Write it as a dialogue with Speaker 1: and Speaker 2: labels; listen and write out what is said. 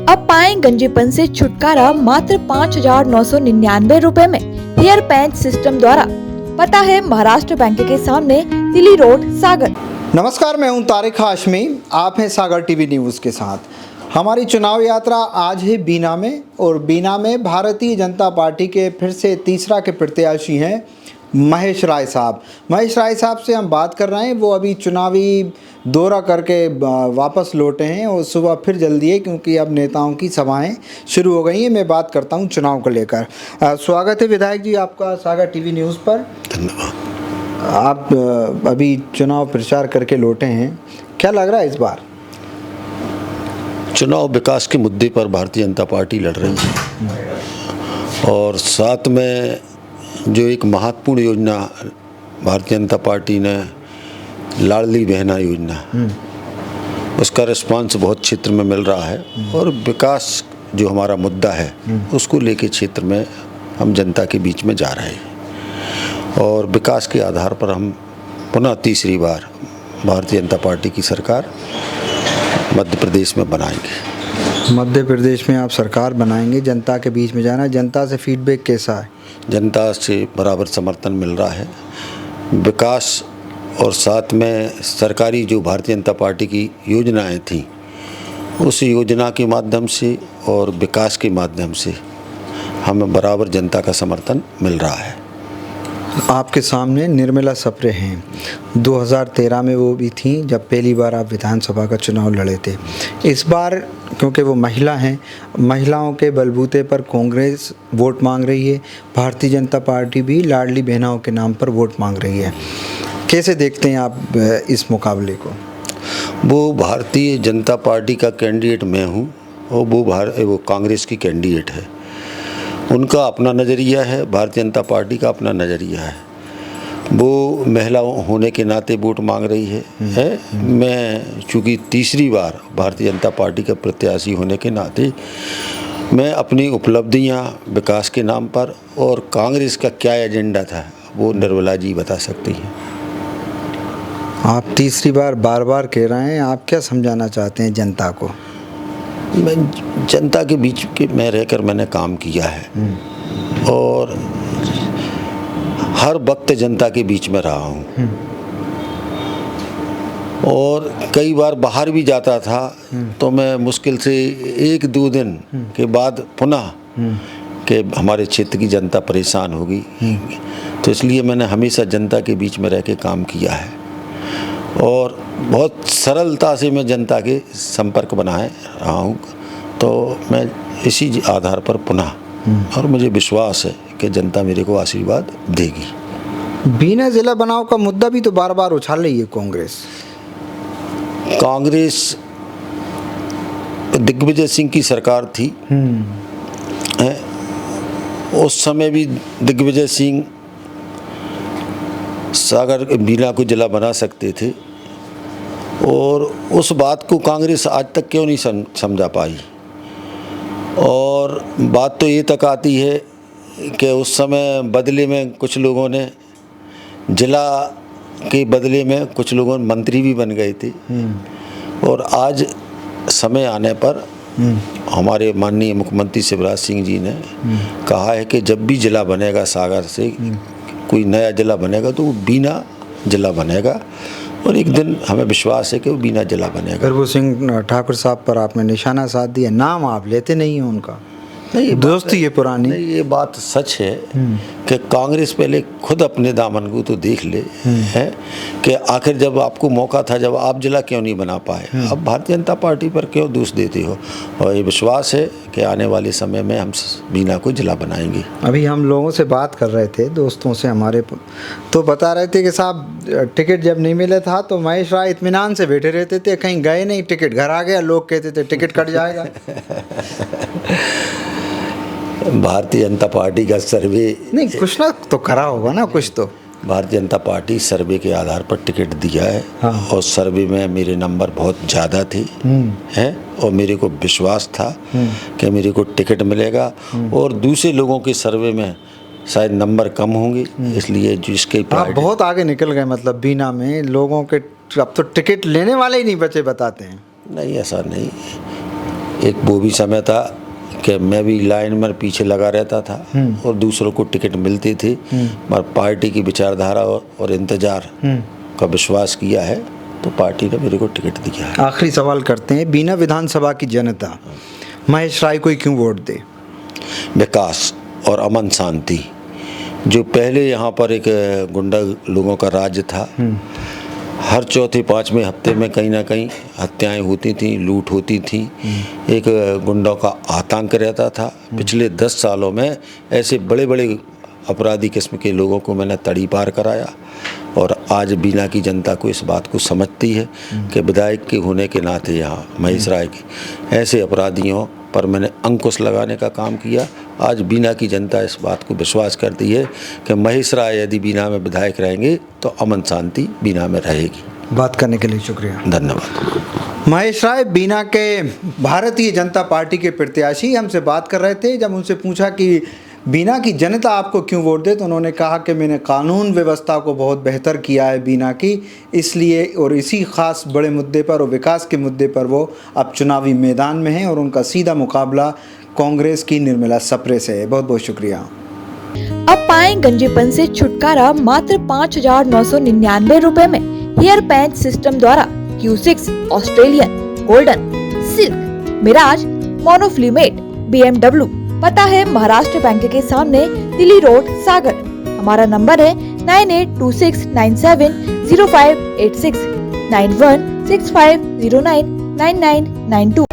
Speaker 1: अब पाएं गंजेपन से छुटकारा मात्र 5,999 रुपए में हेयर पैच सिस्टम द्वारा। पता है महाराष्ट्र बैंक के सामने, दिल्ली रोड, सागर।
Speaker 2: नमस्कार, मैं हूं तारिक हाशमी। आप हैं सागर टीवी न्यूज़ के साथ। हमारी चुनाव यात्रा आज है बीना में, और बीना में भारतीय जनता पार्टी के फिर से तीसरा के प्रत्याशी हैं महेश राय साहब। महेश राय साहब से हम बात कर रहे हैं। वो अभी चुनावी दौरा करके वापस लौटे हैं और सुबह फिर जल्दी है, क्योंकि अब नेताओं की सभाएं शुरू हो गई हैं। मैं बात करता हूं चुनाव को लेकर। स्वागत है विधायक जी आपका सागर टीवी न्यूज़ पर।
Speaker 3: धन्यवाद।
Speaker 2: आप अभी चुनाव प्रचार करके लौटे हैं, क्या लग रहा है इस बार?
Speaker 3: चुनाव विकास के मुद्दे पर भारतीय जनता पार्टी लड़ रही है, और साथ में जो एक महत्वपूर्ण योजना भारतीय जनता पार्टी ने, लाडली बहना योजना, उसका रिस्पांस बहुत क्षेत्र में मिल रहा है। और विकास जो हमारा मुद्दा है उसको लेके क्षेत्र में हम जनता के बीच में जा रहे हैं, और विकास के आधार पर हम पुनः तीसरी बार भारतीय जनता पार्टी की सरकार मध्य प्रदेश में बनाएंगे।
Speaker 2: मध्य प्रदेश में आप सरकार बनाएंगे, जनता के बीच में जाना। जनता से फीडबैक कैसा है?
Speaker 3: जनता से बराबर समर्थन मिल रहा है। विकास और साथ में सरकारी जो भारतीय जनता पार्टी की योजनाएं थी, उस योजना के माध्यम से और विकास के माध्यम से हमें बराबर जनता का समर्थन मिल रहा है।
Speaker 2: आपके सामने निर्मला सप्रे हैं। 2013 में वो भी थी जब पहली बार आप विधानसभा का चुनाव लड़े थे। इस बार क्योंकि वो महिला हैं, महिलाओं के बलबूते पर कांग्रेस वोट मांग रही है, भारतीय जनता पार्टी भी लाडली बहनाओं के नाम पर वोट मांग रही है। कैसे देखते हैं आप इस मुकाबले को?
Speaker 3: वो भारतीय जनता पार्टी का कैंडिडेट मैं हूँ, और वो कांग्रेस की कैंडिडेट है। उनका अपना नज़रिया है, भारतीय जनता पार्टी का अपना नज़रिया है। वो महिला होने के नाते वोट मांग रही है। मैं चूँकि तीसरी बार भारतीय जनता पार्टी का प्रत्याशी होने के नाते मैं अपनी उपलब्धियां विकास के नाम पर और कांग्रेस का क्या एजेंडा था वो निर्मला जी बता सकती हैं।
Speaker 2: आप तीसरी बार बार कह रहे हैं, आप क्या समझाना चाहते हैं जनता को?
Speaker 3: मैं जनता के बीच के में रहकर मैंने काम किया है, और हर वक्त जनता के बीच में रहा हूँ, और कई बार बाहर भी जाता था तो मैं मुश्किल से 1-2 दिन के बाद पुनः कि हमारे क्षेत्र की जनता परेशान होगी, तो इसलिए मैंने हमेशा जनता के बीच में रह के काम किया है, और बहुत सरलता से मैं जनता के संपर्क बनाए रहा हूँ। तो मैं इसी आधार पर पुनः, और मुझे विश्वास है कि जनता मेरे को आशीर्वाद देगी।
Speaker 2: बीना जिला बनाव का मुद्दा भी तो बार बार उछाल रही है कांग्रेस।
Speaker 3: कांग्रेस दिग्विजय सिंह की सरकार थी, उस समय भी दिग्विजय सिंह सागर बीना को जिला बना सकते थे, और उस बात को कांग्रेस आज तक क्यों नहीं समझा पाई। और बात तो ये तक आती है कि उस समय बदले में कुछ लोगों ने, जिला के बदले में कुछ लोगों मंत्री भी बन गए थे, और आज समय आने पर हमारे माननीय मुख्यमंत्री शिवराज सिंह जी ने कहा है कि जब भी जिला बनेगा, सागर से कोई नया जिला बनेगा तो वो बीना जिला बनेगा, और एक दिन हमें विश्वास है कि वो बीना जिला बनेगा।
Speaker 2: प्रभु सिंह ठाकुर साहब पर आपने निशाना साध दिया, नाम आप लेते नहीं हैं उनका।
Speaker 3: नहीं,
Speaker 2: दोस्ती ये पुरानी।
Speaker 3: नहीं, ये बात सच है कि कांग्रेस पहले खुद अपने दामन को तो देख ले है कि आखिर जब आपको मौका था, जब आप जिला क्यों नहीं बना पाए, अब भारतीय जनता पार्टी पर क्यों दोष देते हो। और ये विश्वास है कि आने वाले समय में हम बीना को जिला बनाएंगे।
Speaker 2: अभी हम लोगों से बात कर रहे थे, दोस्तों से हमारे, तो बता रहे थे कि साहब टिकट जब नहीं मिला था तो महेश राय इत्मीनान से बैठे रहते थे, कहीं गए नहीं, टिकट घर आ गया, लोग कहते थे टिकट कट जाएगा।
Speaker 3: भारतीय जनता पार्टी का सर्वे
Speaker 2: नहीं, कुछ ना तो करा होगा ना, कुछ तो।
Speaker 3: भारतीय जनता पार्टी सर्वे के आधार पर टिकट दिया है। हाँ। और सर्वे में मेरे नंबर बहुत ज़्यादा थे हैं, और मेरे को विश्वास था कि मेरे को टिकट मिलेगा, और दूसरे लोगों के सर्वे में शायद नंबर कम होंगे, इसलिए जिसके
Speaker 2: आप बहुत आगे निकल गए। मतलब बीना में लोगों के अब तो टिकट लेने वाले ही नहीं बचे, बताते हैं।
Speaker 3: नहीं, ऐसा नहीं। एक वो भी समय था कि मैं भी लाइन में पीछे लगा रहता था और दूसरों को टिकट मिलती थी, मगर पार्टी की विचारधारा और इंतजार का विश्वास किया है तो पार्टी ने मेरे को टिकट दिया है।
Speaker 2: आखिरी सवाल करते हैं, बीना विधानसभा की जनता महेश राय को ही क्यों वोट दे?
Speaker 3: विकास और अमन शांति, जो पहले यहाँ पर एक गुंडा लोगों का राज्य था, हर चौथे पाँचवें हफ्ते में कहीं ना कहीं हत्याएं होती थी, लूट होती थी, एक गुंडों का आतंक रहता था। पिछले 10 सालों में ऐसे बड़े बड़े अपराधी किस्म के लोगों को मैंने तड़ी पार कराया और आज बीना की जनता को इस बात को समझती है कि विधायक के होने के नाते यहाँ महेश राय के ऐसे अपराधियों पर मैंने अंकुश लगाने का काम किया। आज बीना की जनता इस बात को विश्वास करती है कि महेश राय यदि बीना में विधायक रहेंगे तो अमन शांति बीना में रहेगी।
Speaker 2: बात करने के लिए शुक्रिया,
Speaker 3: धन्यवाद।
Speaker 2: महेश राय बीना के भारतीय जनता पार्टी के प्रत्याशी हमसे बात कर रहे थे। जब उनसे पूछा कि बीना की जनता आपको क्यों वोट दे, तो उन्होंने कहा कि मैंने कानून व्यवस्था को बहुत बेहतर किया है बीना की, इसलिए और इसी खास बड़े मुद्दे पर और विकास के मुद्दे पर वो अब चुनावी मैदान में हैं और उनका सीधा मुकाबला कांग्रेस की निर्मला सप्रे से है। बहुत बहुत शुक्रिया।
Speaker 1: अब पाएं गंजेपन से छुटकारा मात्र 5,999 रुपए में हेयर पैच सिस्टम द्वारा। Q6 Australian, golden, silk, mirage, monofilament, BMW। पता है महाराष्ट्र बैंक के सामने, दिल्ली रोड, सागर। हमारा नंबर है 9826970586 9165099992।